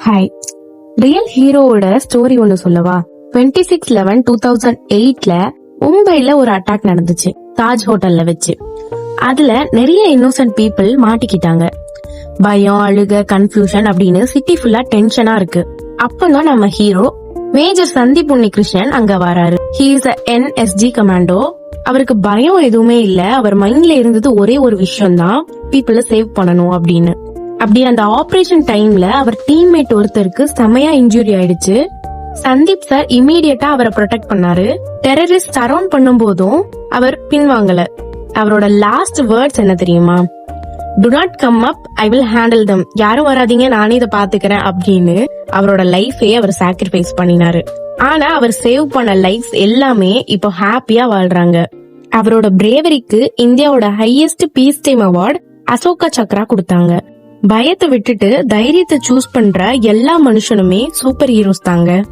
Hi, real ஹீரோவோட story ஒன்னு சொல்லவா? 26/11/2008 மும்பைல ஒரு அட்டாக் நடந்துச்சு, தாஜ் ஹோட்டல்ல வச்சு. அதுல நிறைய இன்னோசென்ட் பீப்புள் மாட்டிக்கிட்டாங்க. பயம், அழுக, கன்ஃபியூஷன் அப்படின்னு சிட்டி ஃபுல்லா டென்ஷனா இருக்கு. அப்பதான் நம்ம ஹீரோ மேஜர் சந்தீப் உன்னிகிருஷ்ணன் அங்க வராரு. He is a NSG commando. அவருக்கு பயம் எதுவுமே இல்ல. அவர் மைண்ட்ல இருந்தது ஒரே ஒரு விஷயம் தான், பீப்புள சேவ் பண்ணணும் அப்படின்னு. அப்படி அந்த ஆபரேஷன் டைம்ல அவர் டீம்மேட் ஒருத்தருக்கு செமையா இன்ஜுரி ஆயிடுச்சு. சந்தீப் சார் இமீடியட்டா அவரை ப்ரொடெக்ட் பண்ணாரு. டெரரிஸ்ட் சரவுண்ட் பண்ணும் போதும் அவர் பின்வாங்கல. அவரோட லாஸ்ட் வேர்ட்ஸ் என்ன தெரியுமா? Do not come up, I will handle them. யாரும் வராதீங்க, நானே இதை பாத்துக்கிறேன் அப்படின்னு அவரோட லைஃபே அவர் சாக்ரிஃபைஸ் பண்ணினாரு. ஆனா அவர் சேவ் பண்ண லைஃப்ஸ் எல்லாமே இப்போ ஹாப்பியா வாழ்றாங்க. அவரோட பிரேவரிக்கு இந்தியாவோட highest peace time award Ashoka Chakra கொடுத்தாங்க. பயத்தை விட்டுட்டு தைரியத்தை சூஸ் பண்ற எல்லா மனுஷனுமே சூப்பர் ஹீரோஸ் தாங்க.